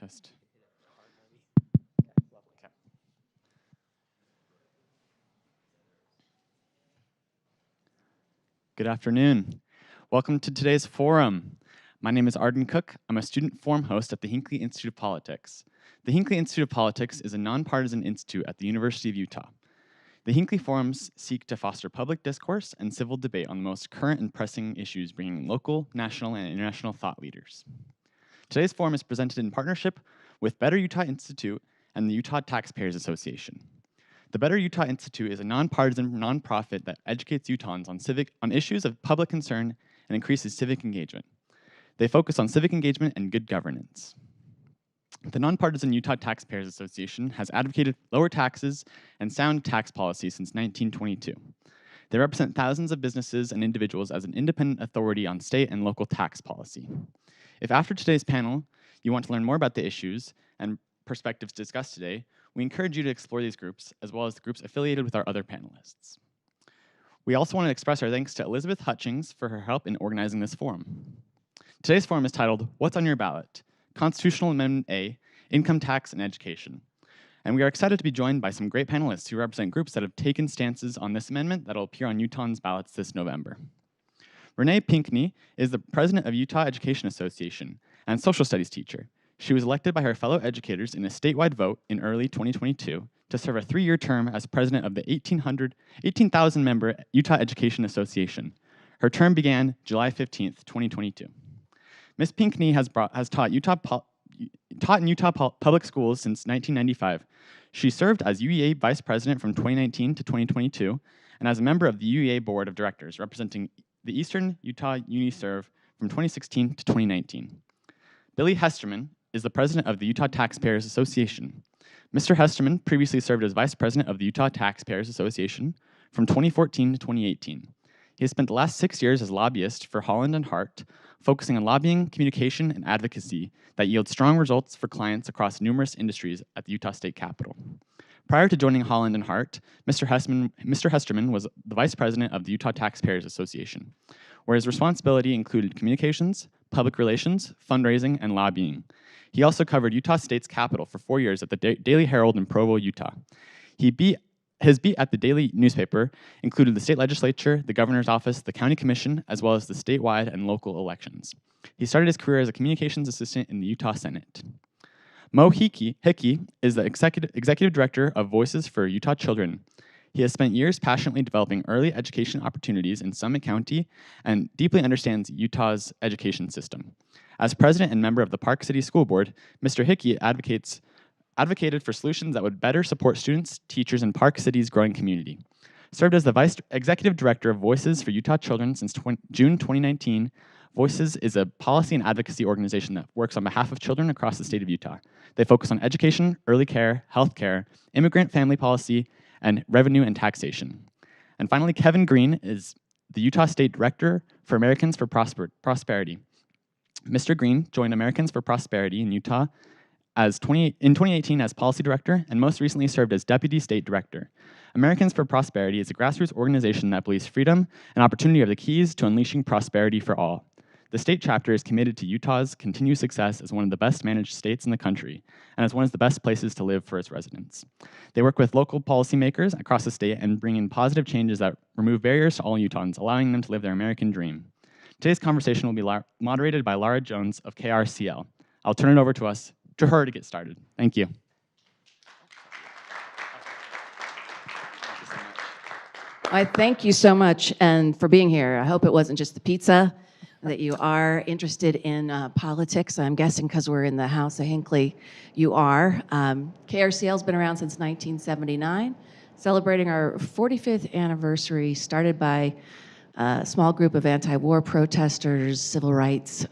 test. Okay. Good afternoon. Welcome to today's forum. My name is Arden Cook. I'm a student forum host at the Hinckley Institute of Politics. The Hinckley Institute of Politics is a nonpartisan institute at the University of Utah. The Hinckley forums seek to foster public discourse and civil debate on the most current and pressing issues, bringing local, national, and international thought leaders. Today's forum is presented in partnership with Better Utah Institute and the Utah Taxpayers Association. The Better Utah Institute is a nonpartisan nonprofit that educates Utahns on issues of public concern and increases civic engagement. They focus on civic engagement and good governance. The nonpartisan Utah Taxpayers Association has advocated lower taxes and sound tax policy since 1922. They represent thousands of businesses and individuals as an independent authority on state and local tax policy. If after today's panel, you want to learn more about the issues and perspectives discussed today, we encourage you to explore these groups, as well as the groups affiliated with our other panelists. We also want to express our thanks to Elizabeth Hutchings for her help in organizing this forum. Today's forum is titled, What's on Your Ballot? Constitutional Amendment A, Income Tax and Education. And we are excited to be joined by some great panelists who represent groups that have taken stances on this amendment that will appear on Utahns' ballots this November. Renée Pinkney is the president of Utah Education Association and social studies teacher. She was elected by her fellow educators in a statewide vote in early 2022 to serve a 3-year term as president of the 18,000-member Utah Education Association. Her term began July 15th, 2022. Ms. Pinkney has taught in Utah public schools since 1995. She served as UEA vice president from 2019 to 2022 and as a member of the UEA board of directors representing the Eastern Utah UniServe from 2016 to 2019. Billy Hesterman is the president of the Utah Taxpayers Association. Mr. Hesterman previously served as vice president of the Utah Taxpayers Association from 2014 to 2018. He has spent the last 6 years as lobbyist for Holland & Hart, focusing on lobbying, communication, and advocacy that yield strong results for clients across numerous industries at the Utah State Capitol. Prior to joining Holland & Hart, Mr. Hesterman was the vice president of the Utah Taxpayers Association, where his responsibility included communications, public relations, fundraising, and lobbying. He also covered Utah State's Capitol for 4 years at the Daily Herald in Provo, Utah. His beat at the Daily newspaper included the state legislature, the governor's office, the county commission, as well as the statewide and local elections. He started his career as a communications assistant in the Utah Senate. Mo Hickey is the executive director of Voices for Utah Children. He has spent years passionately developing early education opportunities in Summit County and deeply understands Utah's education system. As president and member of the Park City School Board, Mr. Hickey advocated for solutions that would better support students, teachers, and Park City's growing community. Served as the vice executive director of Voices for Utah Children since June 2019, Voices is a policy and advocacy organization that works on behalf of children across the state of Utah. They focus on education, early care, health care, immigrant family policy, and revenue and taxation. And finally, Kevin Greene is the Utah State Director for Americans for Prosperity. Mr. Greene joined Americans for Prosperity in Utah in 2018 as policy director, and most recently served as deputy state director. Americans for Prosperity is a grassroots organization that believes freedom and opportunity are the keys to unleashing prosperity for all. The state chapter is committed to Utah's continued success as one of the best managed states in the country, and as one of the best places to live for its residents. They work with local policymakers across the state and bring in positive changes that remove barriers to all Utahns, allowing them to live their American dream. Today's conversation will be moderated by Lara Jones of KRCL. I'll turn it over to her to get started. Thank you. I thank you so much and for being here. I hope it wasn't just the pizza, that you are interested in politics. I'm guessing because we're in the House of Hinckley, you are. KRCL's been around since 1979, celebrating our 45th anniversary, started by a small group of anti-war protesters, civil rights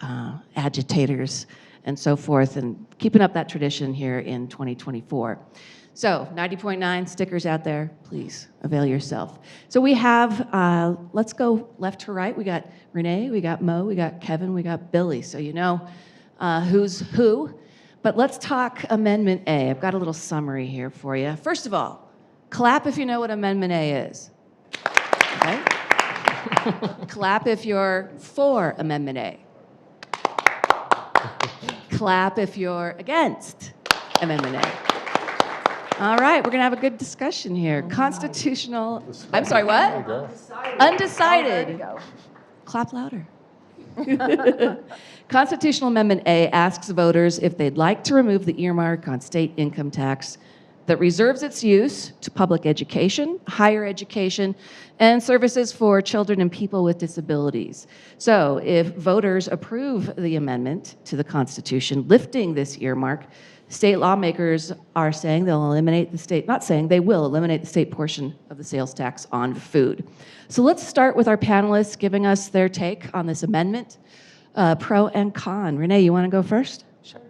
agitators, and so forth, and keeping up that tradition here in 2024. So 90.9 stickers out there, please avail yourself. So we have, let's go left to right. We got Renee, we got Mo, we got Kevin, we got Billy. So you know who's who. But let's talk Amendment A. I've got a little summary here for you. First of all, clap if you know what Amendment A is. Okay? Clap if you're for Amendment A. clap if you're against Amendment A. All right, we're going to have a good discussion here. Constitutional, I'm sorry, what? Undecided. Clap louder. Constitutional Amendment A asks voters if they'd like to remove the earmark on state income tax that reserves its use to public education, higher education, and services for children and people with disabilities. So if voters approve the amendment to the Constitution lifting this earmark, state lawmakers are saying they'll eliminate the state, not saying, they will eliminate the state portion of the sales tax on food. So let's start with our panelists giving us their take on this amendment, pro and con. Renee, you want to go first? Sure.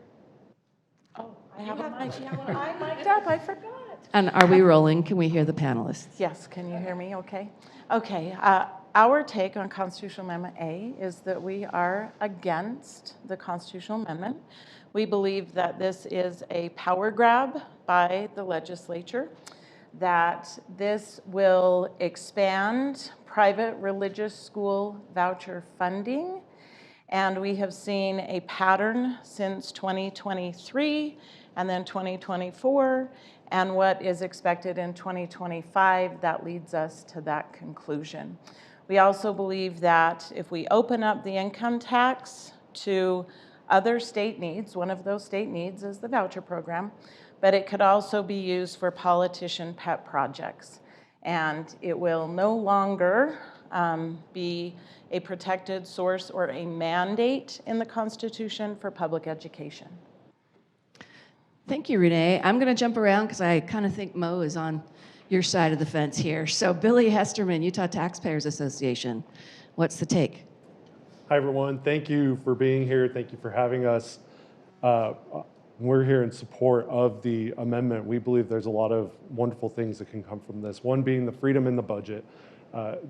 Oh, I have a mic. I'm mic'd up. I forgot. And are we rolling? Can we hear the panelists? Yes, can you hear me okay? Okay, our take on Constitutional Amendment A is that we are against the Constitutional Amendment. We believe that this is a power grab by the legislature, that this will expand private religious school voucher funding, and we have seen a pattern since 2023 and then 2024, and what is expected in 2025 that leads us to that conclusion. We also believe that if we open up the income tax to other state needs, one of those state needs is the voucher program, but it could also be used for politician pet projects. And it will no longer be a protected source or a mandate in the Constitution for public education. Thank you, Renee. I'm going to jump around because I kind of think Mo is on your side of the fence here. So Billy Hesterman, Utah Taxpayers Association, what's the take? Hi, everyone. Thank you for being here. Thank you for having us. We're here in support of the amendment. We believe there's a lot of wonderful things that can come from this. One being the freedom in the budget.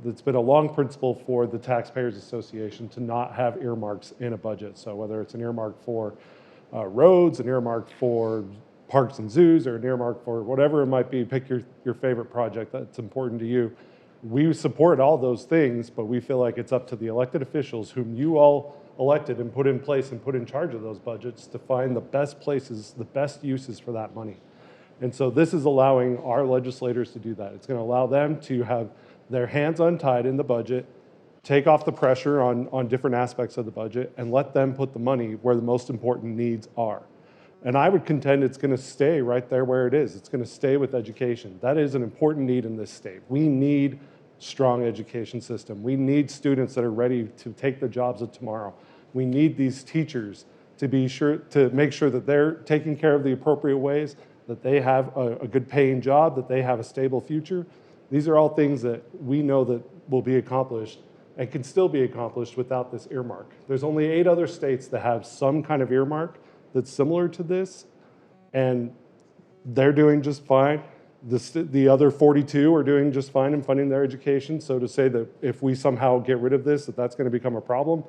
It's been a long principle for the Taxpayers Association to not have earmarks in a budget. So whether it's an earmark for roads, an earmark for parks and zoos, or an earmark for whatever it might be, pick your favorite project that's important to you. We support all those things, but we feel like it's up to the elected officials whom you all elected and put in place and put in charge of those budgets to find the best places, the best uses for that money. And so this is allowing our legislators to do that. It's going to allow them to have their hands untied in the budget, take off the pressure on different aspects of the budget, and let them put the money where the most important needs are. And I would contend it's going to stay right there where it is. It's going to stay with education. That is an important need in this state. We need strong education system. We need students that are ready to take the jobs of tomorrow. We need these teachers to be sure to make sure that they're taking care of the appropriate ways, that they have a good paying job, that they have a stable future. These are all things that we know that will be accomplished and can still be accomplished without this earmark. There's only 8 other states that have some kind of earmark that's similar to this, and they're doing just fine. The other 42 are doing just fine in funding their education. So to say that if we somehow get rid of this, that's going to become a problem,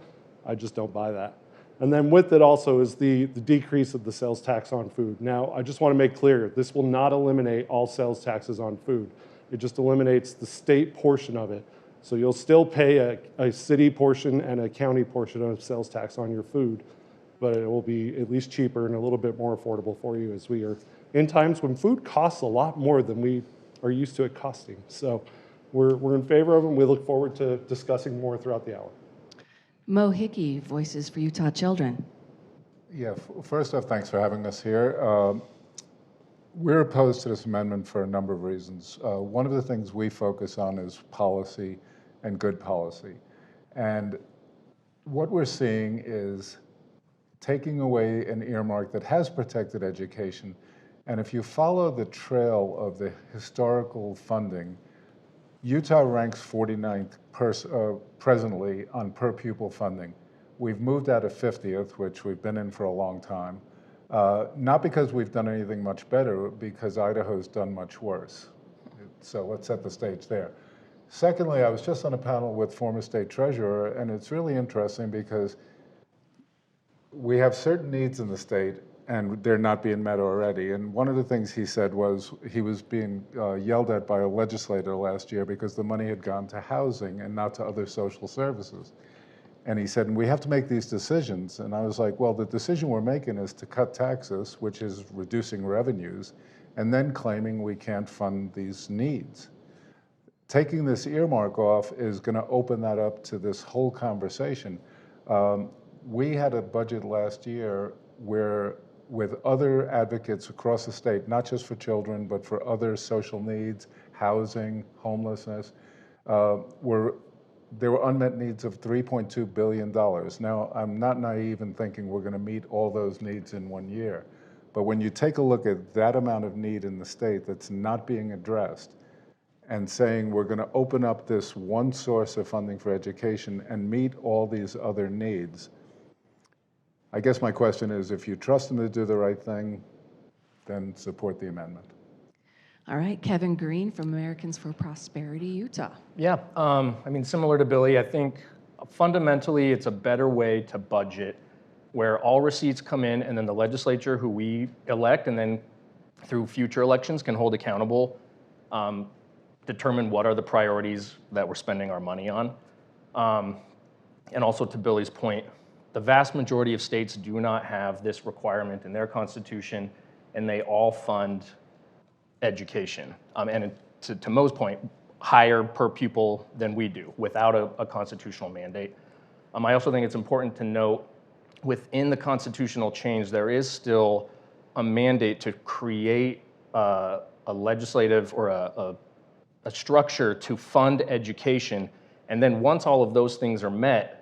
I just don't buy that. And then with it also is the decrease of the sales tax on food. Now, I just want to make clear, this will not eliminate all sales taxes on food. It just eliminates the state portion of it. So you'll still pay a city portion and a county portion of sales tax on your food, but it will be at least cheaper and a little bit more affordable for you, as we are in times when food costs a lot more than we are used to it costing. So we're in favor of them. We look forward to discussing more throughout the hour. Mo Hickey, Voices for Utah Children. Yeah, first off, thanks for having us here. We're opposed to this amendment for a number of reasons. One of the things we focus on is policy and good policy. And what we're seeing is taking away an earmark that has protected education. And if you follow the trail of the historical funding, Utah ranks 49th presently on per pupil funding. We've moved out of 50th, which we've been in for a long time. Not because we've done anything much better, because Idaho's done much worse. So let's set the stage there. Secondly, I was just on a panel with former state treasurer, and it's really interesting because we have certain needs in the state, and they're not being met already. And one of the things he said was he was being yelled at by a legislator last year because the money had gone to housing and not to other social services. And he said, and we have to make these decisions. And I was like, well, the decision we're making is to cut taxes, which is reducing revenues, and then claiming we can't fund these needs. Taking this earmark off is going to open that up to this whole conversation. We had a budget last year where, with other advocates across the state, not just for children, but for other social needs, housing, homelessness, there were unmet needs of $3.2 billion. Now, I'm not naive in thinking we're going to meet all those needs in 1 year. But when you take a look at that amount of need in the state that's not being addressed, and saying we're going to open up this one source of funding for education and meet all these other needs, I guess my question is, if you trust them to do the right thing, then support the amendment. All right, Kevin Greene from Americans for Prosperity, Utah. Yeah, I mean, similar to Billy, I think fundamentally it's a better way to budget where all receipts come in and then the legislature who we elect and then through future elections can hold accountable, determine what are the priorities that we're spending our money on. And also to Billy's point, the vast majority of states do not have this requirement in their constitution, and they all fund education. And to Mo's point, higher per pupil than we do without a constitutional mandate. I also think it's important to note within the constitutional change, there is still a mandate to create a legislative or a structure to fund education, and then once all of those things are met,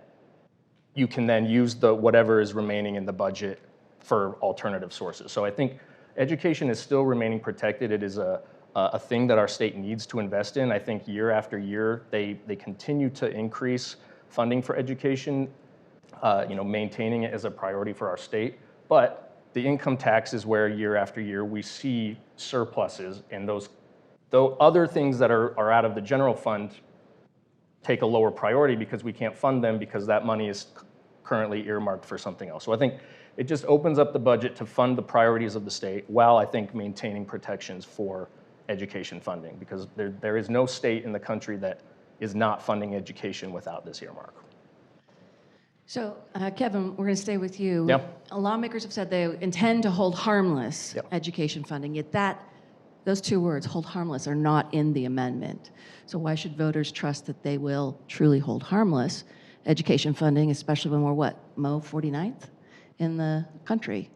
you can then use whatever is remaining in the budget for alternative sources. So I think education is still remaining protected. It is a thing that our state needs to invest in. I think year after year, they continue to increase funding for education, maintaining it as a priority for our state. But the income tax is where year after year we see surpluses, and though other things that are out of the general fund take a lower priority because we can't fund them because that money is currently earmarked for something else. So I think it just opens up the budget to fund the priorities of the state while I think maintaining protections for education funding, because there is no state in the country that is not funding education without this earmark. So, Kevin, we're going to stay with you. Yep. Lawmakers have said they intend to hold harmless Yep. education funding, yet those two words, hold harmless, are not in the amendment. So why should voters trust that they will truly hold harmless education funding, especially when we're, Mo, 49th in the country?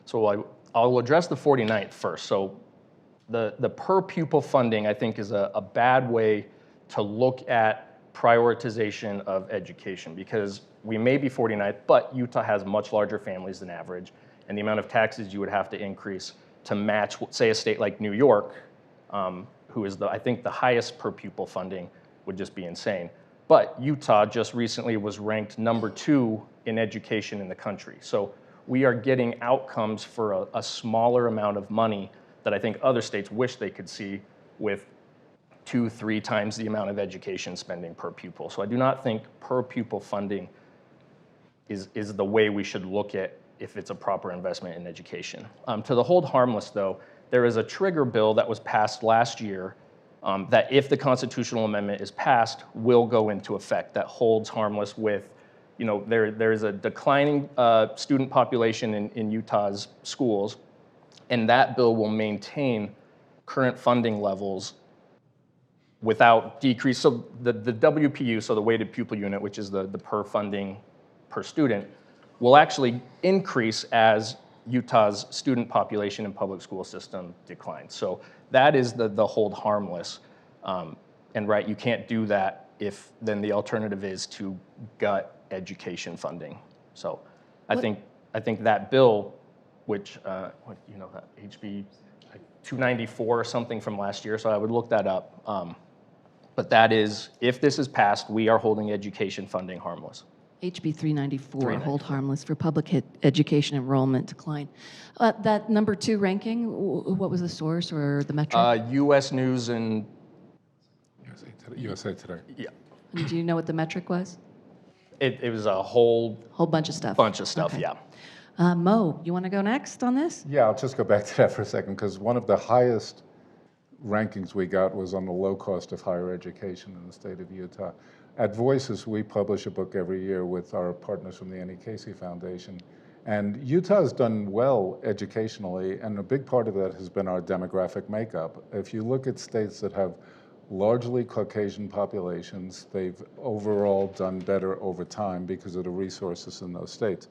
So I'll address the 49th first. So the per pupil funding, I think, is a bad way to look at prioritization of education, because we may be 49th, but Utah has much larger families than average, and the amount of taxes you would have to increase to match, say, a state like New York, who is I think the highest per pupil funding, would just be insane. But Utah just recently was ranked #2 in education in the country. So we are getting outcomes for a smaller amount of money that I think other states wish they could see, with 2-3 times the amount of education spending per pupil. So I do not think per pupil funding is the way we should look at if it's a proper investment in education. To the hold harmless, though, there is a trigger bill that was passed last year that, if the constitutional amendment is passed, will go into effect, that holds harmless with, there's a declining student population in Utah's schools, and that bill will maintain current funding levels without decrease. So the WPU, so the weighted pupil unit, which is the per funding per student, will actually increase as Utah's student population and public school system declines. So that is the hold harmless. And right, you can't do that if then the alternative is to gut education funding. So I think that bill, which that HB 294 or something from last year, so I would look that up. But that is, if this is passed, we are holding education funding harmless. HB 394, hold harmless for public education enrollment decline. That #2 ranking, what was the source or the metric? U.S. News and USA Today. Yeah. And do you know what the metric was? It was a whole bunch of stuff. Okay. Yeah. Mo, you want to go next on this? Yeah, I'll just go back to that for a second, because one of the highest rankings we got was on the low cost of higher education in the state of Utah. At Voices, we publish a book every year with our partners from the Annie Casey Foundation. And Utah has done well educationally, and a big part of that has been our demographic makeup. If you look at states that have largely Caucasian populations, they've overall done better over time because of the resources in those states.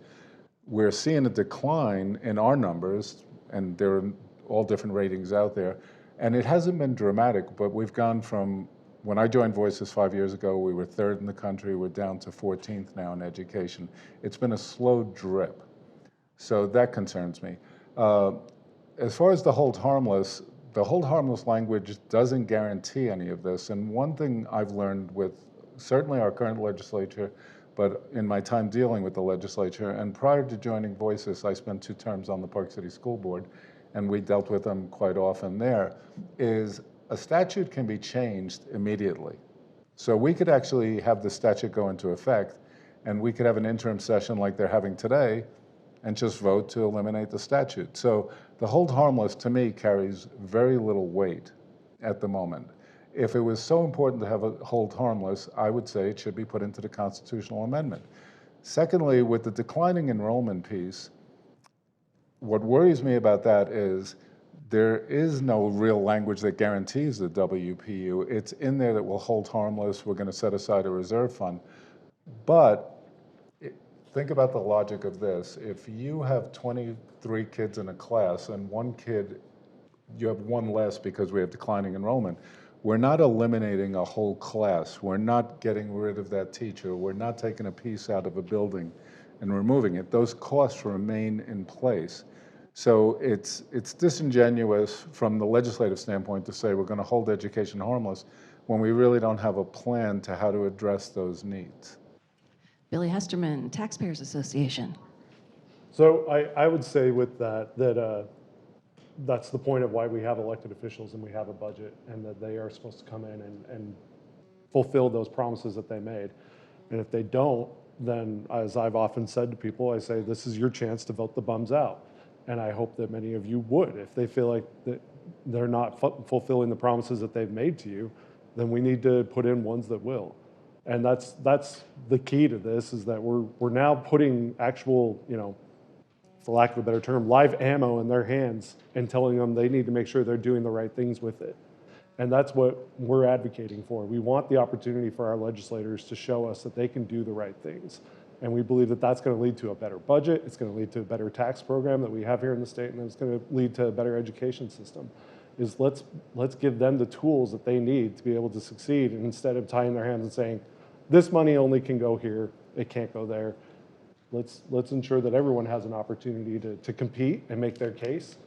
We're seeing a decline in our numbers, and there are all different ratings out there, and it hasn't been dramatic, but we've gone from, when I joined Voices 5 years ago, we were 3rd in the country. We're down to 14th now in education. It's been a slow drip. So that concerns me. As far as the hold harmless language doesn't guarantee any of this. And one thing I've learned with certainly our current legislature, but in my time dealing with the legislature, and prior to joining Voices, I spent 2 terms on the Park City School Board, and we dealt with them quite often there, is a statute can be changed immediately. So we could actually have the statute go into effect, and we could have an interim session like they're having today, and just vote to eliminate the statute. So the hold harmless, to me, carries very little weight at the moment. If it was so important to have a hold harmless, I would say it should be put into the constitutional amendment. Secondly, with the declining enrollment piece, what worries me about that is there is no real language that guarantees the WPU. It's in there that will hold harmless. We're going to set aside a reserve fund. But think about the logic of this. If you have 23 kids in a class and one kid, you have one less because we have declining enrollment, we're not eliminating a whole class. We're not getting rid of that teacher. We're not taking a piece out of a building and removing it. Those costs remain in place. So it's disingenuous from the legislative standpoint to say we're going to hold education harmless when we really don't have a plan to how to address those needs. Billy Hesterman, Taxpayers Association. So I would say with that, that's the point of why we have elected officials and we have a budget, and that they are supposed to come in and fulfill those promises that they made. And if they don't, then as I've often said to people, I say, this is your chance to vote the bums out. And I hope that many of you would. If they feel like that they're not fulfilling the promises that they've made to you, then we need to put in ones that will. And that's the key to this, is that we're now putting actual, for lack of a better term, live ammo in their hands and telling them they need to make sure they're doing the right things with it. And that's what we're advocating for. We want the opportunity for our legislators to show us that they can do the right things. And we believe that that's going to lead to a better budget, it's going to lead to a better tax program that we have here in the state, and it's going to lead to a better education system. Is let's give them the tools that they need to be able to succeed, and instead of tying their hands and saying, this money only can go here, it can't go there. Let's ensure that everyone has an opportunity to compete and make their case.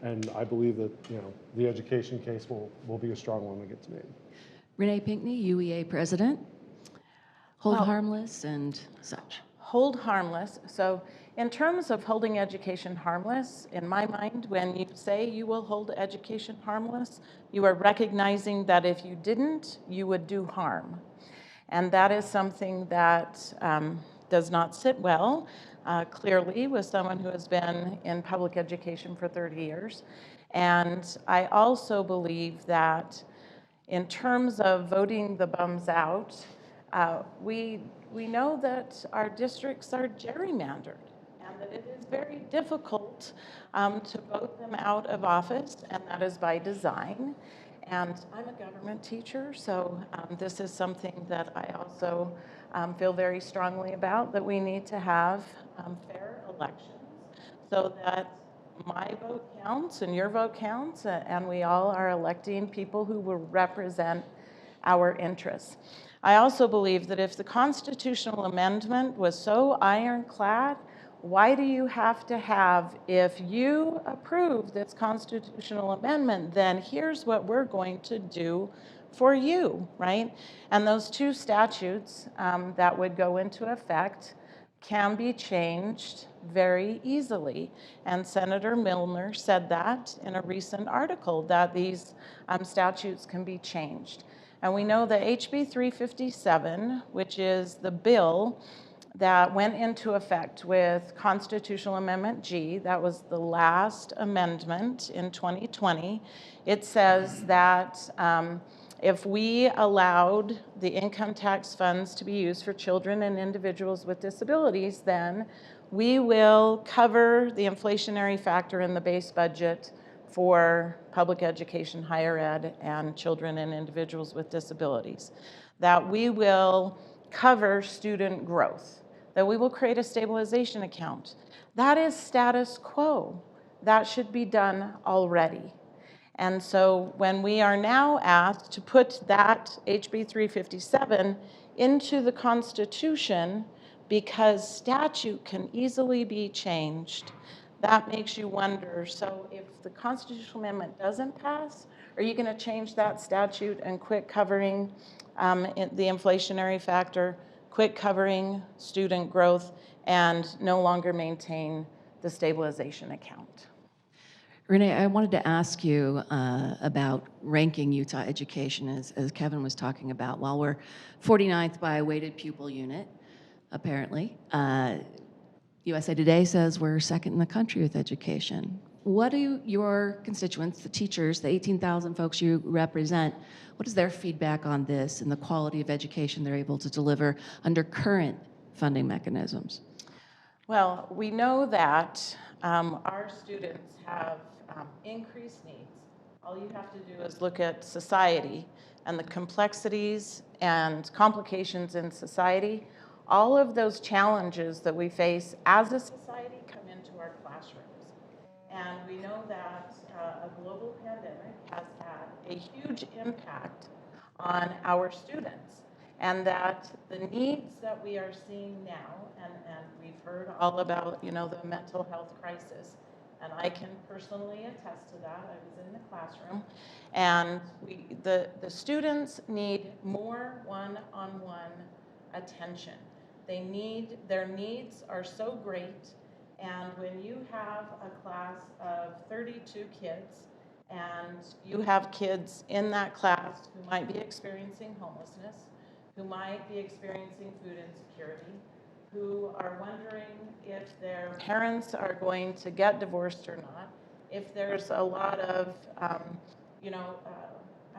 And I believe that the education case will be a strong one that gets made. Renée Pinkney, UEA President. Hold Well, harmless and such. Hold harmless. So in terms of holding education harmless, in my mind, when you say you will hold education harmless, you are recognizing that if you didn't, you would do harm. And that is something that does not sit well, clearly, with someone who has been in public education for 30 years. And I also believe that in terms of voting the bums out, we know that our districts are gerrymandered, and that it is very difficult to vote them out of office, and that is by design. And I'm a government teacher, so this is something that I also feel very strongly about, that we need to have fair elections so that my vote counts and your vote counts, and we all are electing people who will represent our interests. I also believe that if the constitutional amendment was so ironclad, why do you have to have, if you approve this constitutional amendment, then here's what we're going to do for you, right? And those 2 statutes that would go into effect can be changed very easily. And Senator Milner said that in a recent article, that these statutes can be changed. And we know that HB 357, which is the bill that went into effect with Constitutional Amendment G, that was the last amendment in 2020, it says that If we allowed the income tax funds to be used for children and individuals with disabilities, then we will cover the inflationary factor in the base budget for public education, higher ed, and children and individuals with disabilities. That we will cover student growth, that we will create a stabilization account. That is status quo. That should be done already. And so when we are now asked to put that HB 357 into the Constitution because statute can easily be changed, that makes you wonder, so if the constitutional amendment doesn't pass, are you going to change that statute and quit covering the inflationary factor, quit covering student growth, and no longer maintain the stabilization account? Renee, I wanted to ask you about ranking Utah education, as Kevin was talking about. While we're 49th by a weighted pupil unit, apparently, USA Today says we're second in the country with education. What do your constituents, the teachers, the 18,000 folks you represent, what is their feedback on this and the quality of education they're able to deliver under current funding mechanisms? Well, we know that our students have increased needs. All you have to do is look at society and the complexities and complications in society. All of those challenges that we face as a society come into our classrooms. And we know that a global pandemic has had a huge impact on our students, and that the needs that we are seeing now, and we've heard all about, the mental health crisis, and I can personally attest to that. I was in the classroom, and the students need more one-on-one attention. Their needs are so great, and when you have a class of 32 kids, and you have kids in that class who might be experiencing homelessness, who might be experiencing food insecurity, who are wondering if their parents are going to get divorced or not, if there's a lot of, I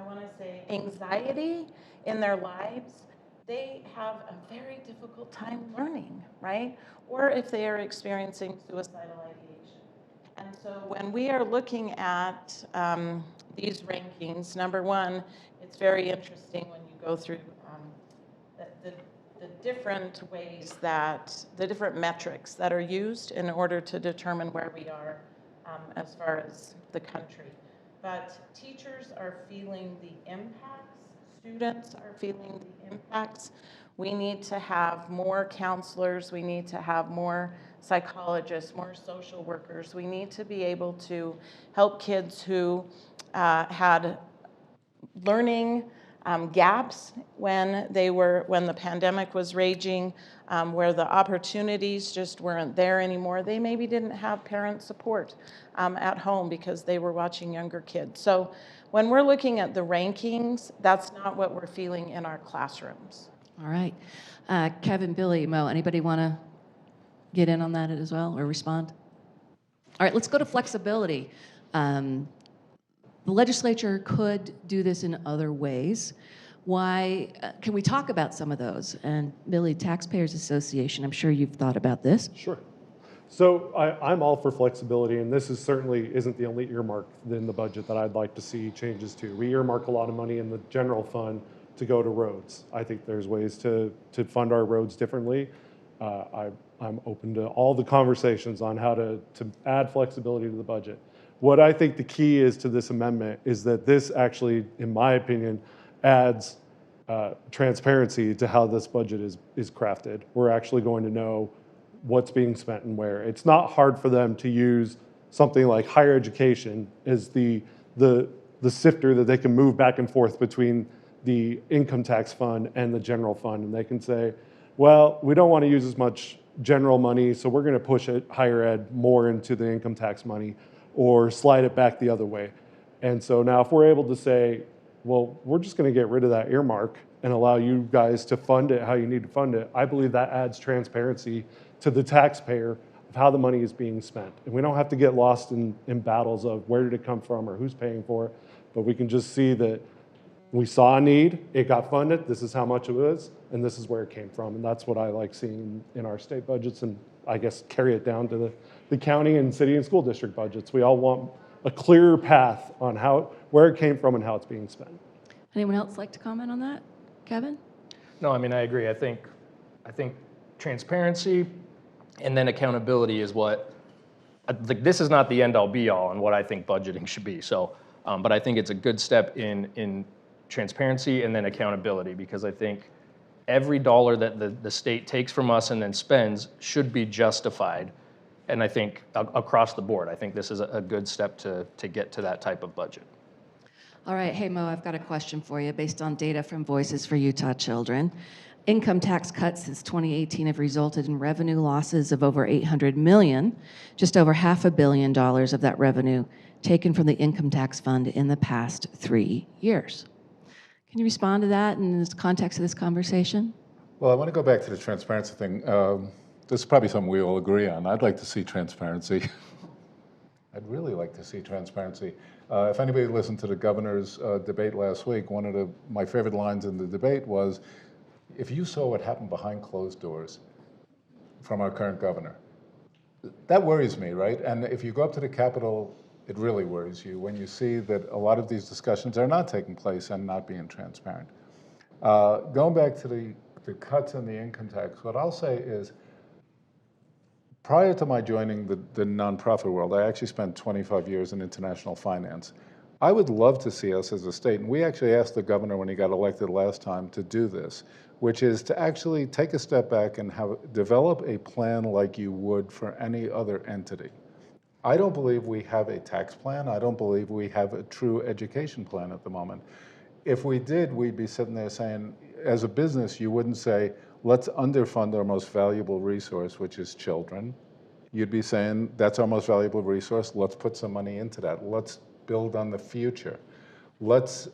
want to say anxiety in their lives, they have a very difficult time learning, right? Or if they are experiencing suicidal ideation. And so when we are looking at these rankings, number one, it's very interesting when you go through the different ways the different metrics that are used in order to determine where we are as far as the country. But teachers are feeling the impacts, students are feeling the impacts. We need to have more counselors, we need to have more psychologists, more social workers. We need to be able to help kids who had learning gaps when the pandemic was raging, where the opportunities just weren't there anymore. They maybe didn't have parent support at home because they were watching younger kids. So when we're looking at the rankings, that's not what we're feeling in our classrooms. All right. Kevin, Billy, Mo, anybody want to get in on that as well or respond? All right, let's go to flexibility. The legislature could do this in other ways. Why, can we talk about some of those? And Billy, Taxpayers Association, I'm sure you've thought about this. Sure. So I'm all for flexibility, and this certainly isn't the only earmark in the budget that I'd like to see changes to. We earmark a lot of money in the general fund to go to roads. I think there's ways to fund our roads differently. I'm open to all the conversations on how to add flexibility to the budget. What I think the key is to this amendment is that this actually, in my opinion, adds transparency to how this budget is crafted. We're actually going to know what's being spent and where. It's not hard for them to use something like higher education as the sifter that they can move back and forth between the income tax fund and the general fund. And they can say, well, we don't want to use as much general money, so we're going to push it higher ed more into the income tax money, or slide it back the other way. And so now if we're able to say, well, we're just going to get rid of that earmark and allow you guys to fund it how you need to fund it, I believe that adds transparency to the taxpayer of how the money is being spent. And we don't have to get lost in battles of where did it come from or who's paying for it, but we can just see that we saw a need, it got funded, this is how much it was, and this is where it came from. And that's what I like seeing in our state budgets, and I guess carry it down to the county and city and school district budgets. We all want a clearer path on where it came from and how it's being spent. Anyone else like to comment on that? Kevin? No, I mean, I agree. I think transparency and then accountability is what, like, this is not the end all be all on what I think budgeting should be. So, but I think it's a good step in transparency and then accountability, because I think every dollar that the state takes from us and then spends should be justified. And I think across the board, I think this is a good step to get to that type of budget. All right, hey Mo, I've got a question for you based on data from Voices for Utah Children. Income tax cuts since 2018 have resulted in revenue losses of over $800 million, just over $500 million of that revenue taken from the income tax fund in the past 3 years. Can you respond to that in the context of this conversation? Well, I want to go back to the transparency thing. This is probably something we all agree on. I'd like to see transparency. I'd really like to see transparency. If anybody listened to the governor's debate last week, one of my favorite lines in the debate was, if you saw what happened behind closed doors from our current governor, that worries me, right? And if you go up to the Capitol, it really worries you when you see that a lot of these discussions are not taking place and not being transparent. Going back to the cuts in the income tax, what I'll say is, prior to my joining the nonprofit world, I actually spent 25 years in international finance. I would love to see us as a state, and we actually asked the governor when he got elected last time to do this, which is to actually take a step back and develop a plan like you would for any other entity. I don't believe we have a tax plan. I don't believe we have a true education plan at the moment. If we did, we'd be sitting there saying, as a business, you wouldn't say, let's underfund our most valuable resource, which is children. You'd be saying, that's our most valuable resource, let's put some money into that. Let's build on the future. Let's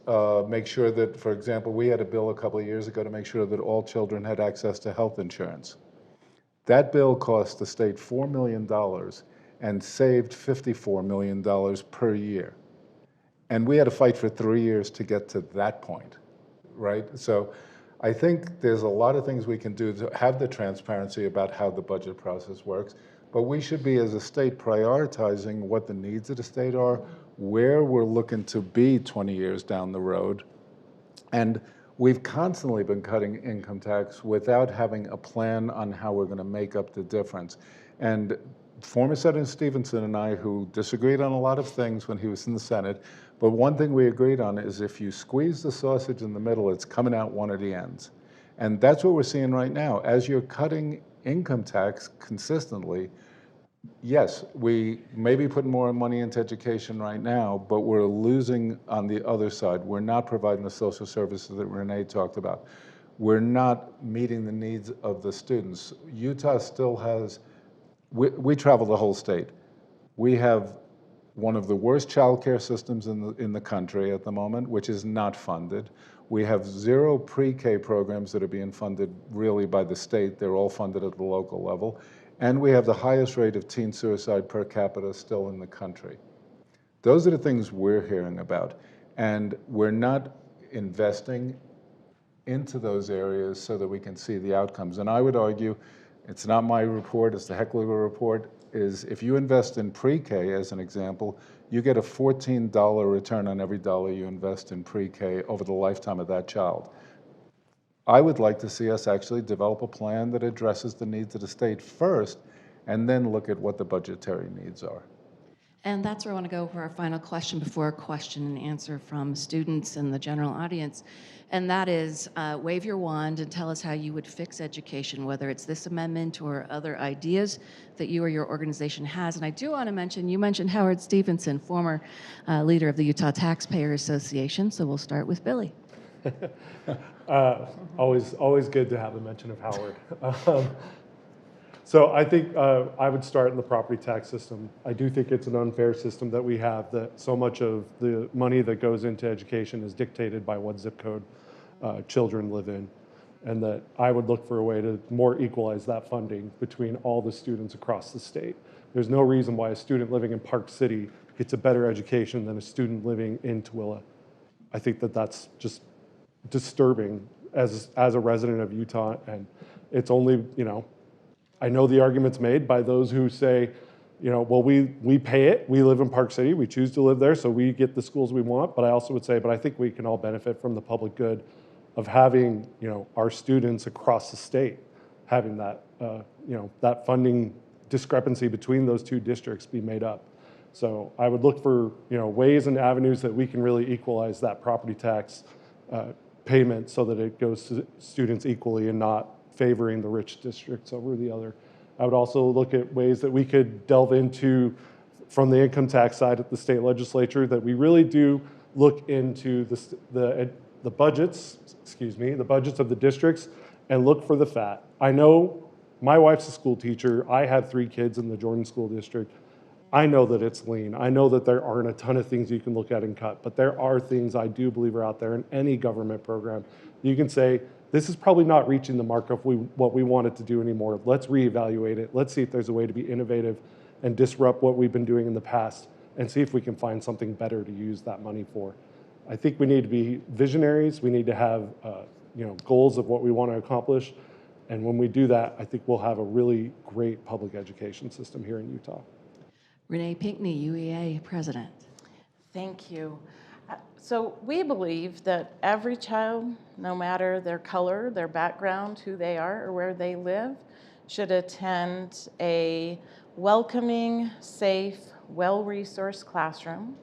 make sure that, for example, we had a bill a couple of years ago to make sure that all children had access to health insurance. That bill cost the state $4 million and saved $54 million per year. And we had to fight for 3 years to get to that point, right? So I think there's a lot of things we can do to have the transparency about how the budget process works, but we should be, as a state, prioritizing what the needs of the state are, where we're looking to be 20 years down the road. And we've constantly been cutting income tax without having a plan on how we're going to make up the difference. And former Senator Stevenson and I, who disagreed on a lot of things when he was in the Senate, but one thing we agreed on is if you squeeze the sausage in the middle, it's coming out one of the ends. And that's what we're seeing right now. As you're cutting income tax consistently, yes, we may be putting more money into education right now, but we're losing on the other side. We're not providing the social services that Renee talked about. We're not meeting the needs of the students. Utah still has, we travel the whole state. We have one of the worst childcare systems in the country at the moment, which is not funded. We have 0 pre-K programs that are being funded really by the state. They're all funded at the local level. And we have the highest rate of teen suicide per capita still in the country. Those are the things we're hearing about. And we're not investing into those areas so that we can see the outcomes. And I would argue, it's not my report, it's the Hinckley report, is if you invest in pre-K, as an example, you get a $14 return on every dollar you invest in pre-K over the lifetime of that child. I would like to see us actually develop a plan that addresses the needs of the state first, and then look at what the budgetary needs are. And that's where I want to go for our final question before a question and answer from students and the general audience. And that is, wave your wand and tell us how you would fix education, whether it's this amendment or other ideas that you or your organization has. And I do want to mention, you mentioned Howard Stevenson, former leader of the Utah Taxpayers Association. So we'll start with Billy. Always good to have a mention of Howard. So I think I would start in the property tax system. I do think it's an unfair system that we have, that so much of the money that goes into education is dictated by what zip code children live in, and that I would look for a way to more equalize that funding between all the students across the state. There's no reason why a student living in Park City gets a better education than a student living in Tooele. I think that that's just disturbing as a resident of Utah. And it's only, I know the arguments made by those who say, well, we pay it, we live in Park City, we choose to live there, so we get the schools we want. But I also would say, but I think we can all benefit from the public good of having, our students across the state having that, that funding discrepancy between those two districts be made up. So I would look for, ways and avenues that we can really equalize that property tax payment so that it goes to students equally and not favoring the rich districts over the other. I would also look at ways that we could delve into, from the income tax side at the state legislature, that we really do look into the budgets, the budgets of the districts, and look for the fat. I know my wife's a school teacher. I have 3 kids in the Jordan School District. I know that it's lean. I know that there aren't a ton of things you can look at and cut, but there are things I do believe are out there in any government program. You can say, this is probably not reaching the mark of what we want it to do anymore. Let's reevaluate it. Let's see if there's a way to be innovative and disrupt what we've been doing in the past and see if we can find something better to use that money for. I think we need to be visionaries. We need to have goals of what we want to accomplish. And when we do that, I think we'll have a really great public education system here in Utah. Renée Pinkney, UEA President. Thank you. So we believe that every child, no matter their color, their background, who they are, or where they live, should attend a welcoming, safe, well-resourced classroom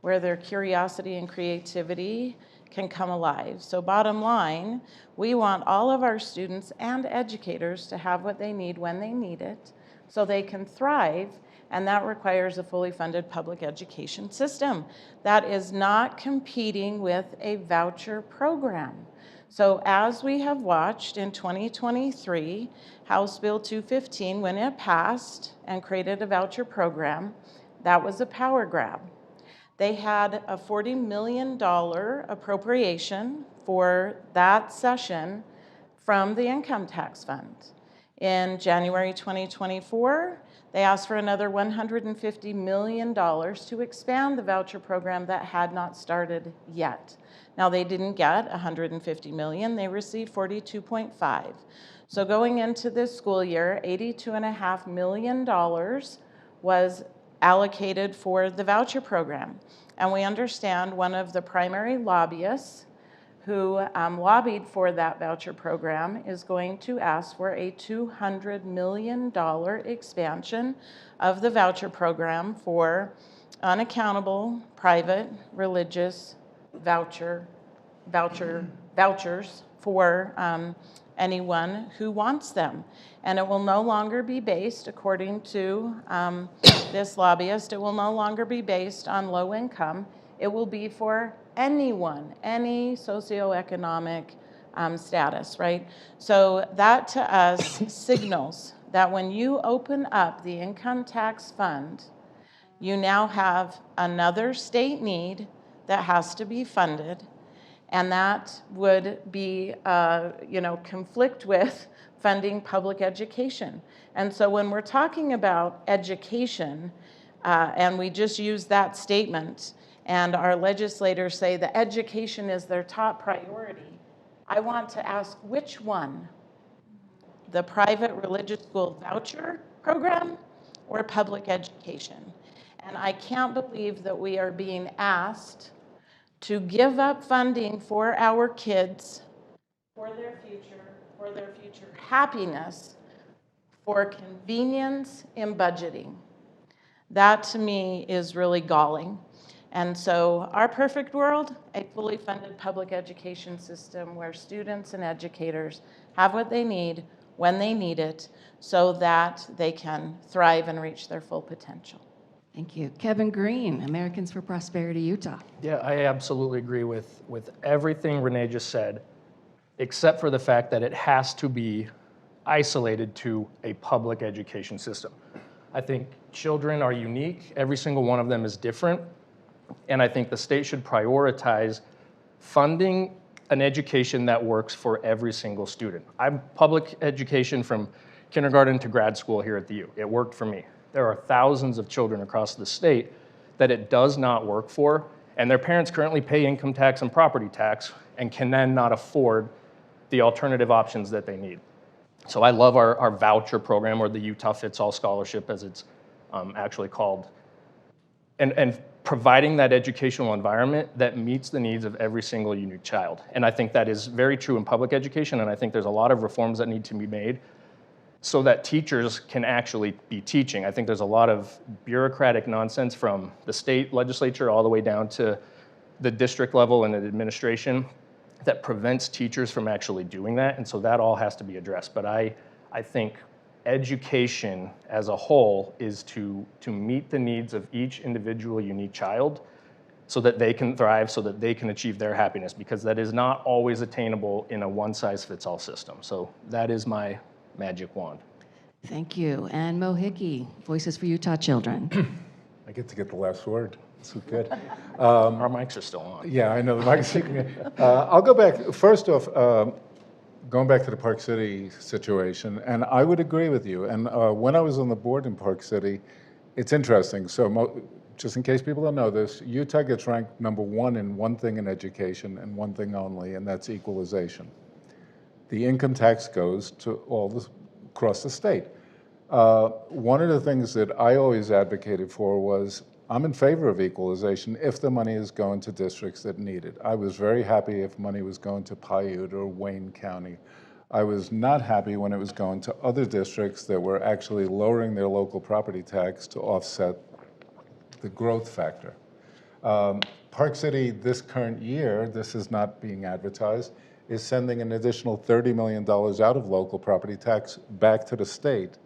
where their curiosity and creativity can come alive. So bottom line, we want all of our students and educators to have what they need when they need it so they can thrive. And that requires a fully funded public education system that is not competing with a voucher program. So as we have watched in 2023, House Bill 215, when it passed and created a voucher program, that was a power grab. They had a $40 million appropriation for that session from the income tax fund. In January 2024, they asked for another $150 million to expand the voucher program that had not started yet. Now, they didn't get $150 million, they received $42.5. So going into this school year, $82.5 million was allocated for the voucher program. And we understand one of the primary lobbyists who lobbied for that voucher program is going to ask for a $200 million expansion of the voucher program for unaccountable private religious vouchers for anyone who wants them. And it will no longer be based, according to this lobbyist, it will no longer be based on low income. It will be for anyone, any socioeconomic status, right? So that to us signals that when you open up the income tax fund, you now have another state need that has to be funded, and that would be, conflict with funding public education. And so when we're talking about education, and we just use that statement, and our legislators say that education is their top priority, I want to ask which one? The private religious school voucher program or public education? And I can't believe that we are being asked to give up funding for our kids, for their future happiness, for convenience in budgeting. That to me is really galling. And so our perfect world, a fully funded public education system where students and educators have what they need when they need it so that they can thrive and reach their full potential. Thank you. Kevin Greene, Americans for Prosperity, Utah. Yeah, I absolutely agree with everything Renée just said, except for the fact that it has to be isolated to a public education system. I think children are unique. Every single one of them is different. And I think the state should prioritize funding an education that works for every single student. I'm public education from kindergarten to grad school here at the U. It worked for me. There are thousands of children across the state that it does not work for, And their parents currently pay income tax and property tax and can then not afford the alternative options that they need. So I love our voucher program, or the Utah Fits All Scholarship, as it's actually called. And providing that educational environment that meets the needs of every single unique child. And I think that is very true in public education, and I think there's a lot of reforms that need to be made so that teachers can actually be teaching. I think there's a lot of bureaucratic nonsense from the state legislature all the way down to the district level and the administration that prevents teachers from actually doing that, and so that all has to be addressed. But I think education as a whole is to meet the needs of each individual unique child so that they can thrive, so that they can achieve their happiness, because that is not always attainable in a one-size-fits-all system. So that is my magic wand. Thank you. And Mo Hickey, Voices for Utah Children. I get to get the last word. So good. Our mics are still on. Yeah, I know the mic's. I'll go back. First off, going back to the Park City situation, and I would agree with you. And when I was on the board in Park City, it's interesting. So just in case people don't know this, Utah gets ranked #1 in one thing in education and one thing only, and that's equalization. The income tax goes to across the state. One of the things that I always advocated for was, I'm in favor of equalization if the money is going to districts that need it. I was very happy if money was going to Paiute or Wayne County. I was not happy when it was going to other districts that were actually lowering their local property tax to offset the growth factor. Park City this current year, this is not being advertised, is sending an additional $30 million out of local property tax back to the state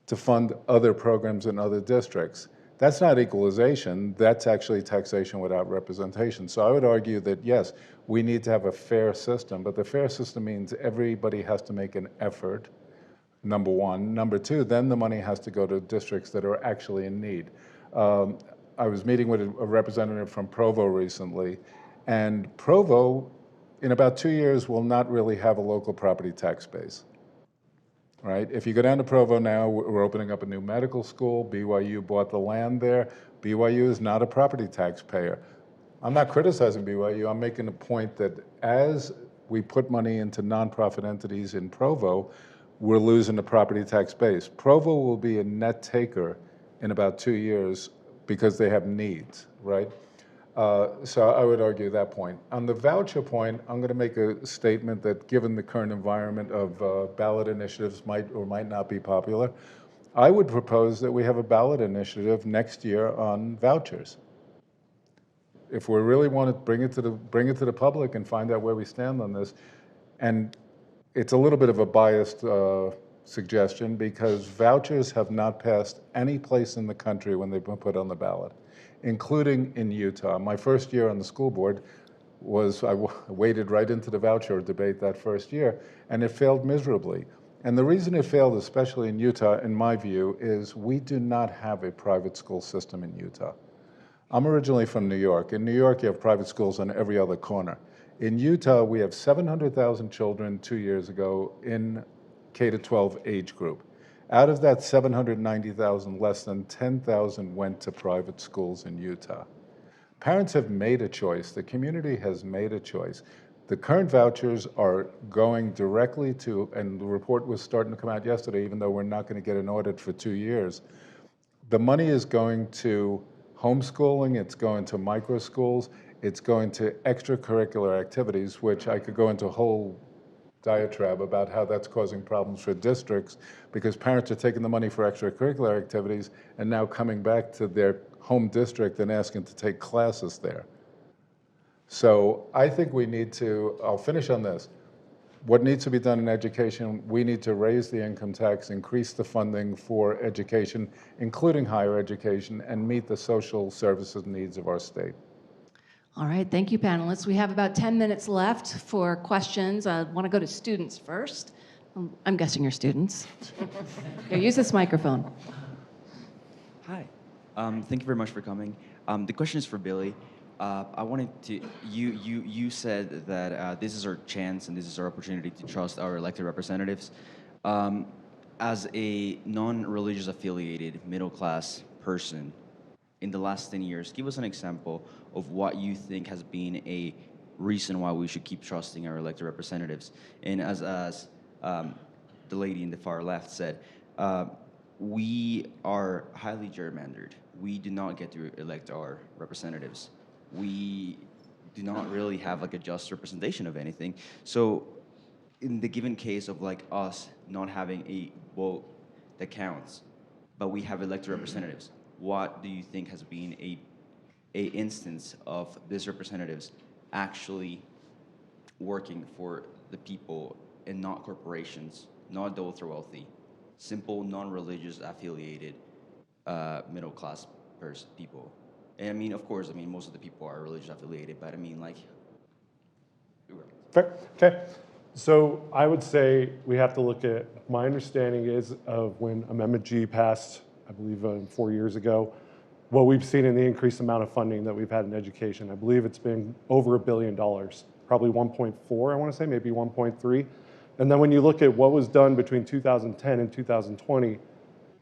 to fund other programs in other districts. That's not equalization, that's actually taxation without representation. So I would argue that yes, we need to have a fair system, but the fair system means everybody has to make an effort, #1. #2, then the money has to go to districts that are actually in need. I was meeting with a representative from Provo recently, and Provo, in about 2 years, will not really have a local property tax base. Right? If you go down to Provo now, we're opening up a new medical school. BYU bought the land there. BYU is not a property taxpayer. I'm not criticizing BYU. I'm making a point that as we put money into nonprofit entities in Provo, we're losing the property tax base. Provo will be a net taker in about 2 years because they have needs, right? So I would argue that point. On the voucher point, I'm going to make a statement that given the current environment of ballot initiatives might or might not be popular, I would propose that we have a ballot initiative next year on vouchers. If we really want to bring it to the public and find out where we stand on this, and it's a little bit of a biased suggestion because vouchers have not passed any place in the country when they've been put on the ballot, including in Utah. My first year on the school board was, I waded right into the voucher debate that first year, and it failed miserably. And the reason it failed, especially in Utah, in my view, is we do not have a private school system in Utah. I'm originally from New York. In New York, you have private schools on every other corner. In Utah, we have 700,000 children 2 years ago in K-12 age group. Out of that 790,000, less than 10,000 went to private schools in Utah. Parents have made a choice. The community has made a choice. The current vouchers are going directly to, and the report was starting to come out yesterday, even though we're not going to get an audit for 2 years. The money is going to homeschooling, it's going to micro schools, it's going to extracurricular activities, which I could go into a whole diatribe about how that's causing problems for districts because parents are taking the money for extracurricular activities and now coming back to their home district and asking to take classes there. So I think we need to, I'll finish on this. What needs to be done in education, we need to raise the income tax, increase the funding for education, including higher education, and meet the social services needs of our state. All right, thank you, panelists. We have about 10 minutes left for questions. I want to go to students first. I'm guessing you're students. Here, use this microphone. Hi, thank you very much for coming. The question is for Billy. I wanted to, you said that this is our chance and this is our opportunity to trust our elected representatives. As a non-religious affiliated middle-class person, in the last 10 years, give us an example of what you think has been a reason why we should keep trusting our elected representatives. And as the lady in the far left said, we are highly gerrymandered. We do not get to elect our representatives. We do not really have like a just representation of anything. So in the given case of like us not having a vote that counts, but we have elected representatives, what do you think has been a instance of these representatives actually working for the people and not corporations, not the ultra-wealthy, simple, non-religious affiliated middle-class people? And I mean, of course, I mean, most of the people are religious affiliated, but I mean, like... Fair. Okay. So I would say we have to look at, my understanding is of when Amendment G passed, I believe 4 years ago, what we've seen in the increased amount of funding that we've had in education. I believe it's been over $1 billion, probably 1.4, I want to say, maybe 1.3. And then when you look at what was done between 2010 and 2020,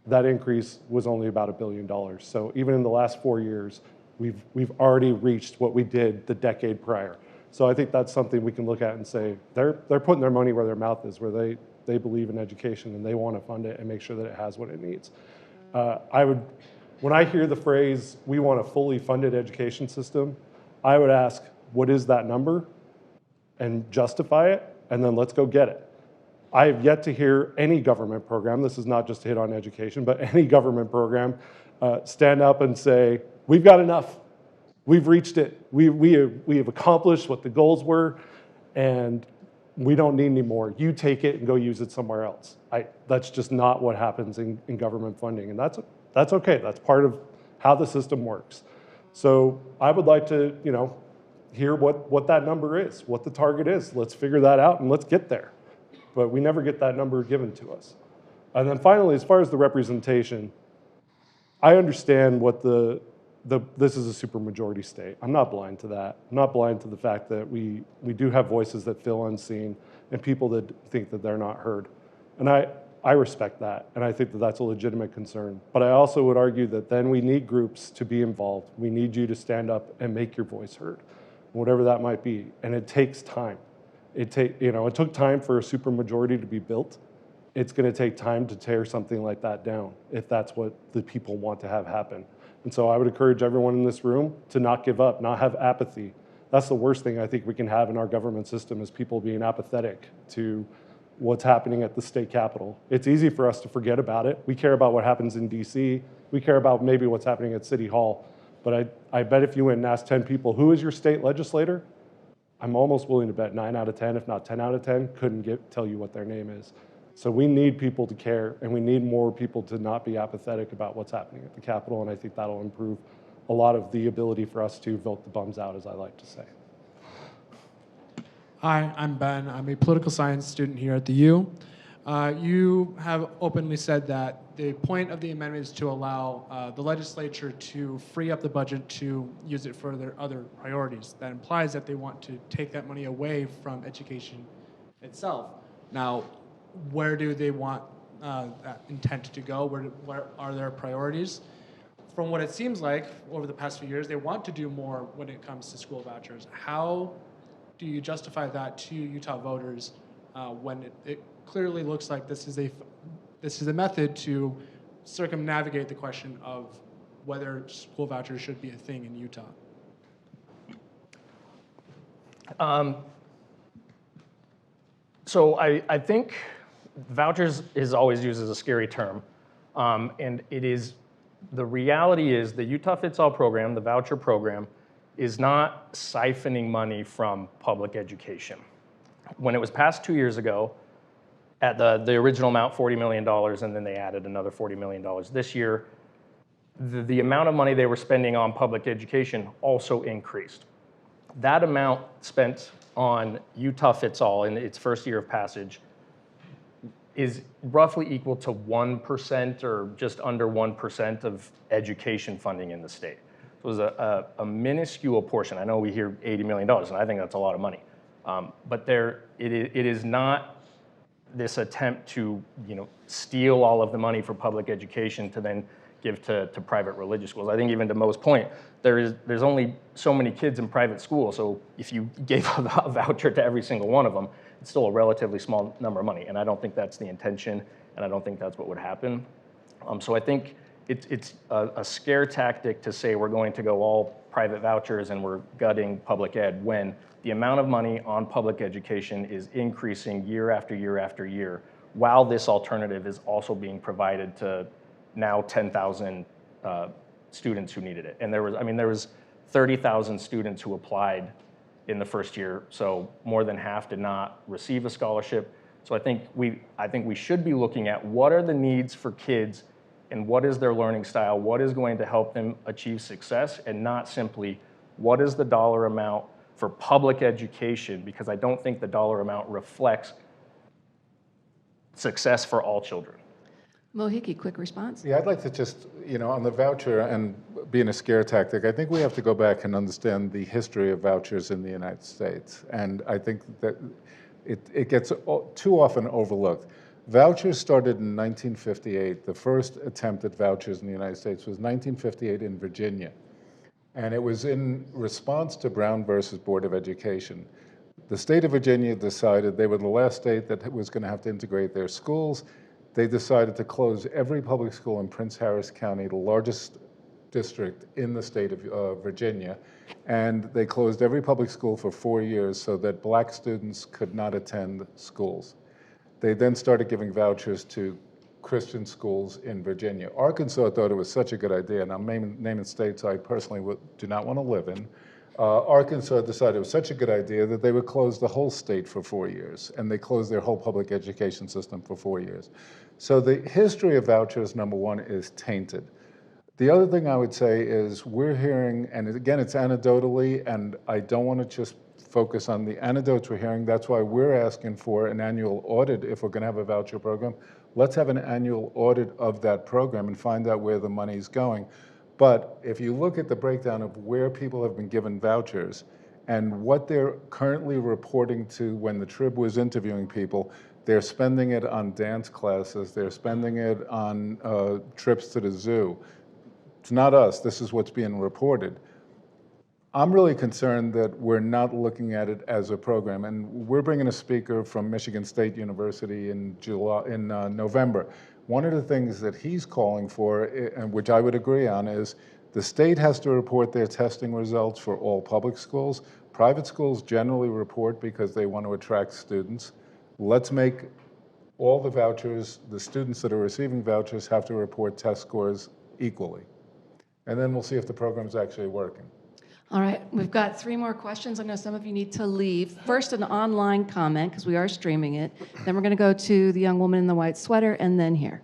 that increase was only about $1 billion. So even in the last 4 years, we've already reached what we did the decade prior. So I think that's something we can look at and say, they're putting their money where their mouth is, where they believe in education and they want to fund it and make sure that it has what it needs. When I hear the phrase, we want a fully funded education system, I would ask, what is that number? And justify it, and then let's go get it. I have yet to hear any government program, this is not just a hit on education, but any government program stand up and say, we've got enough, we've reached it, we have accomplished what the goals were, and we don't need any more. You take it and go use it somewhere else. That's just not what happens in government funding, and that's okay. That's part of how the system works. So I would like to, hear what that number is, what the target is. Let's figure that out and let's get there. But we never get that number given to us. And then finally, as far as the representation, I understand what this is a supermajority state. I'm not blind to that. I'm not blind to the fact that we do have voices that feel unseen and people that think that they're not heard. And I respect that, and I think that that's a legitimate concern. But I also would argue that then we need groups to be involved. We need you to stand up and make your voice heard, whatever that might be. And it takes time. It took time for a supermajority to be built. It's going to take time to tear something like that down if that's what the people want to have happen. And so I would encourage everyone in this room to not give up, not have apathy. That's the worst thing I think we can have in our government system, is people being apathetic to what's happening at the state capitol. It's easy for us to forget about it. We care about what happens in DC. We care about maybe what's happening at City Hall. But I bet if you went and asked 10 people, who is your state legislator? I'm almost willing to bet 9 out of 10, if not 10 out of 10, couldn't tell you what their name is. So we need people to care, and we need more people to not be apathetic about what's happening at the Capitol, and I think that'll improve a lot of the ability for us to vote the bums out, as I like to say. Hi, I'm Ben. I'm a political science student here at the U. You have openly said that the point of the amendment is to allow the legislature to free up the budget to use it for their other priorities. That implies that they want to take that money away from education itself. Now, where do they want that intent to go? Where are their priorities? From what it seems like over the past few years, they want to do more when it comes to school vouchers. How do you justify that to Utah voters when it clearly looks like this is a method to circumnavigate the question of whether school vouchers should be a thing in Utah? So I think vouchers is always used as a scary term, and the reality is the Utah Fits All program, the voucher program, is not siphoning money from public education. When it was passed 2 years ago, at the original amount, $40 million, and then they added another $40 million this year, the amount of money they were spending on public education also increased. That amount spent on Utah Fits All in its first year of passage is roughly equal to 1% or just under 1% of education funding in the state. It was a minuscule portion. I know we hear $80 million, and I think that's a lot of money. But it is not this attempt to steal all of the money for public education to then give to private religious schools. I think even to Mo's point, there's only so many kids in private schools, so if you gave a voucher to every single one of them, it's still a relatively small number of money, and I don't think that's the intention, and I don't think that's what would happen. So I think it's a scare tactic to say we're going to go all private vouchers and we're gutting public ed when the amount of money on public education is increasing year after year after year, while this alternative is also being provided to now 10,000 students who needed it. And there was 30,000 students who applied in the first year, so more than half did not receive a scholarship. So I think we should be looking at what are the needs for kids and what is their learning style, what is going to help them achieve success, and not simply what is the dollar amount for public education, because I don't think the dollar amount reflects success for all children. Mo Hickey, quick response. Yeah, I'd like to just, on the voucher and being a scare tactic, I think we have to go back and understand the history of vouchers in the United States. And I think that it gets too often overlooked. Vouchers started in 1958. The first attempt at vouchers in the United States was 1958 in Virginia. And it was in response to Brown versus Board of Education. The state of Virginia decided they were the last state that was going to have to integrate their schools. They decided to close every public school in Prince Harris County, the largest district in the state of Virginia. And they closed every public school for 4 years so that black students could not attend schools. They then started giving vouchers to Christian schools in Virginia. Arkansas thought it was such a good idea, and I'm naming states I personally do not want to live in. Arkansas decided it was such a good idea that they would close the whole state for 4 years, and they closed their whole public education system for 4 years. So the history of vouchers, number one, is tainted. The other thing I would say is we're hearing, and again, it's anecdotally, and I don't want to just focus on the anecdotes we're hearing. That's why we're asking for an annual audit if we're going to have a voucher program. Let's have an annual audit of that program and find out where the money's going. But if you look at the breakdown of where people have been given vouchers and what they're currently reporting to when the Trib was interviewing people, they're spending it on dance classes, they're spending it on trips to the zoo. It's not us, this is what's being reported. I'm really concerned that we're not looking at it as a program, and we're bringing a speaker from Michigan State University in November. One of the things that he's calling for, and which I would agree on, is the state has to report their testing results for all public schools. Private schools generally report because they want to attract students. Let's make all the vouchers, the students that are receiving vouchers have to report test scores equally. And then we'll see if the program's actually working. All right, we've got 3 more questions. I know some of you need to leave. First, an online comment, because we are streaming it. Then we're going to go to the young woman in the white sweater, and then here.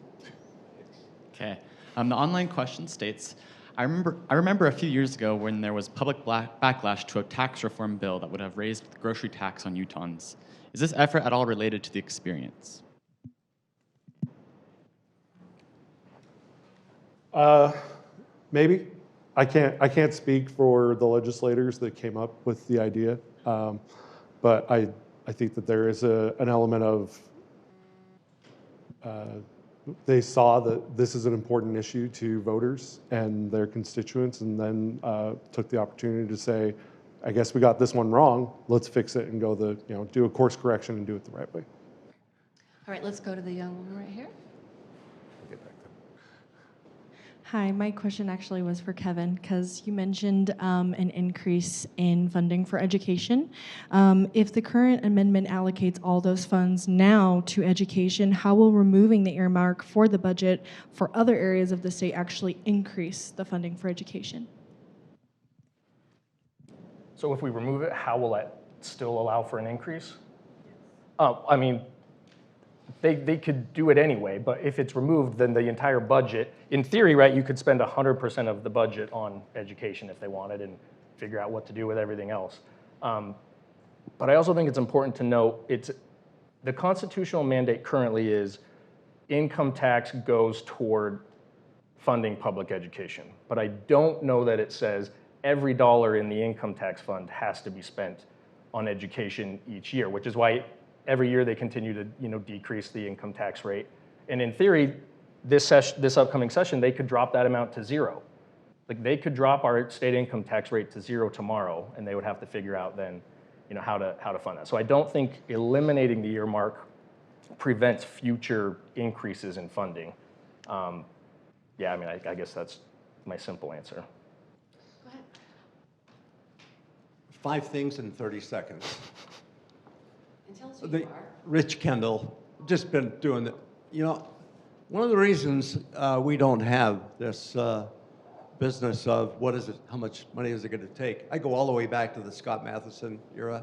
Okay. The online question states, I remember a few years ago when there was public backlash to a tax reform bill that would have raised the grocery tax on Utahns. Is this effort at all related to the experience? Maybe. I can't speak for the legislators that came up with the idea, but I think that there is an element of they saw that this is an important issue to voters and their constituents, and then took the opportunity to say, I guess we got this one wrong. Let's fix it and go do a course correction and do it the right way. All right, let's go to the young woman right here. Hi, my question actually was for Kevin, because you mentioned an increase in funding for education. If the current amendment allocates all those funds now to education, how will removing the earmark for the budget for other areas of the state actually increase the funding for education? So if we remove it, how will that still allow for an increase? They could do it anyway, but if it's removed, then the entire budget, in theory, right, you could spend 100% of the budget on education if they wanted and figure out what to do with everything else. But I also think it's important to note, the constitutional mandate currently is income tax goes toward funding public education. But I don't know that it says every dollar in the income tax fund has to be spent on education each year, which is why every year they continue to decrease the income tax rate. And in theory, this upcoming session, they could drop that amount to zero. Like they could drop our state income tax rate to zero tomorrow, and they would have to figure out then, how to fund that. So I don't think eliminating the earmark prevents future increases in funding. Yeah, I mean, I guess that's my simple answer. Go ahead. 5 things in 30 seconds. And tell us who you are. Rich Kendall, just been doing it. One of the reasons we don't have this business of how much money is it going to take? I go all the way back to the Scott Matheson era.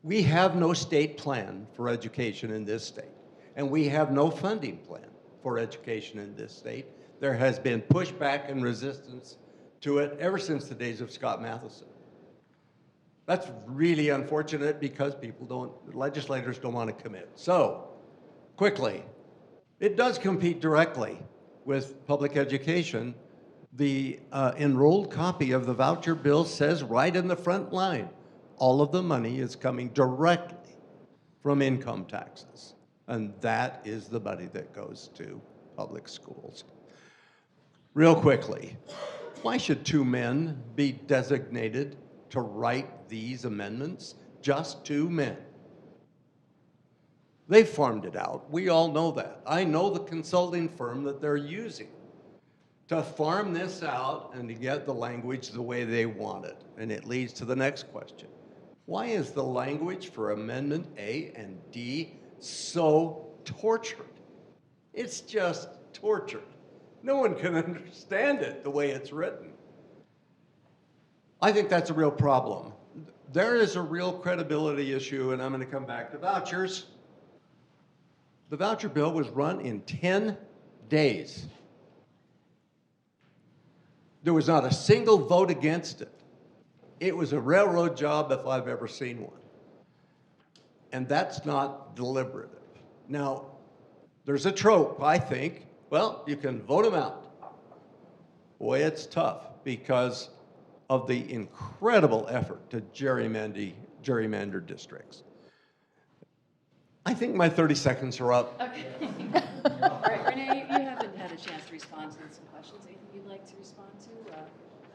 We have no state plan for education in this state, and we have no funding plan for education in this state. There has been pushback and resistance to it ever since the days of Scott Matheson. That's really unfortunate because legislators don't want to commit. So, quickly, it does compete directly with public education. The enrolled copy of the voucher bill says right in the front line, all of the money is coming directly from income taxes. And that is the money that goes to public schools. Real quickly, why should 2 men be designated to write these amendments? Just 2 men. They farmed it out. We all know that. I know the consulting firm that they're using to farm this out and to get the language the way they want it. And it leads to the next question. Why is the language for Amendment A and D so tortured? It's just tortured. No one can understand it the way it's written. I think that's a real problem. There is a real credibility issue, and I'm going to come back to vouchers. The voucher bill was run in 10 days. There was not a single vote against it. It was a railroad job if I've ever seen one. And that's not deliberative. Now, there's a trope, I think. Well, you can vote them out. Boy, it's tough because of the incredible effort to gerrymander districts. I think my 30 seconds are up. Okay. All right, Renee, you haven't had a chance to respond to some questions. Anything you'd like to respond to,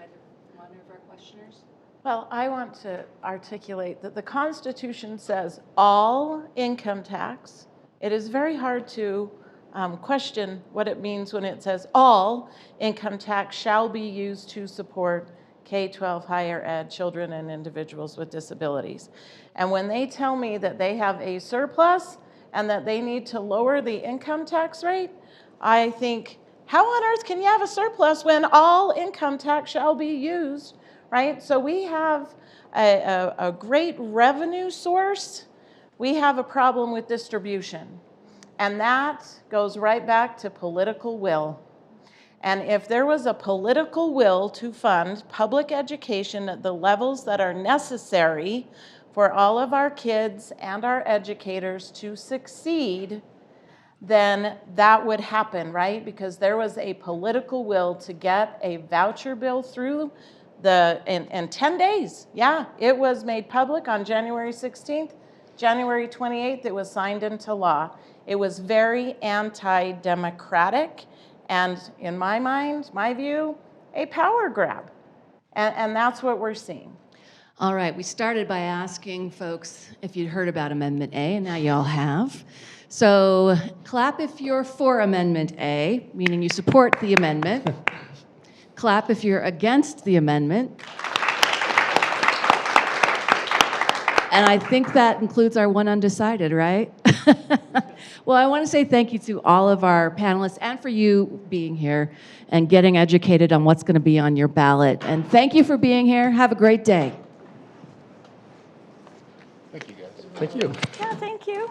either one of our questioners? Well, I want to articulate that the Constitution says all income tax. It is very hard to question what it means when it says all income tax shall be used to support K-12 higher ed children and individuals with disabilities. And when they tell me that they have a surplus and that they need to lower the income tax rate, I think, how on earth can you have a surplus when all income tax shall be used, right? So we have a great revenue source. We have a problem with distribution. And that goes right back to political will. And if there was a political will to fund public education at the levels that are necessary for all of our kids and our educators to succeed, then that would happen, right? Because there was a political will to get a voucher bill through in 10 days. Yeah, it was made public on January 16th. January 28th, it was signed into law. It was very anti-democratic. And in my mind, my view, a power grab. And that's what we're seeing. All right, we started by asking folks if you'd heard about Amendment A, and now you all have. So clap if you're for Amendment A, meaning you support the amendment. Clap if you're against the amendment. And I think that includes our one undecided, right? Well, I want to say thank you to all of our panelists and for you being here and getting educated on what's going to be on your ballot. And thank you for being here. Have a great day. Thank you, guys. Thank you. Yeah, thank you.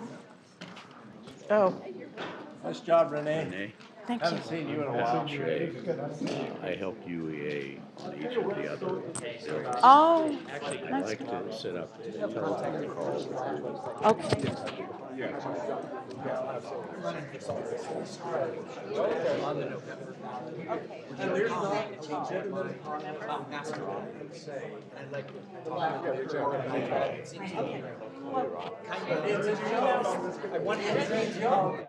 Oh, Nice job, Renee. thank you. Haven't seen you in a while. I helped UEA on each of the other bills. Oh, I like to set up a telephone call with you. okay. I want to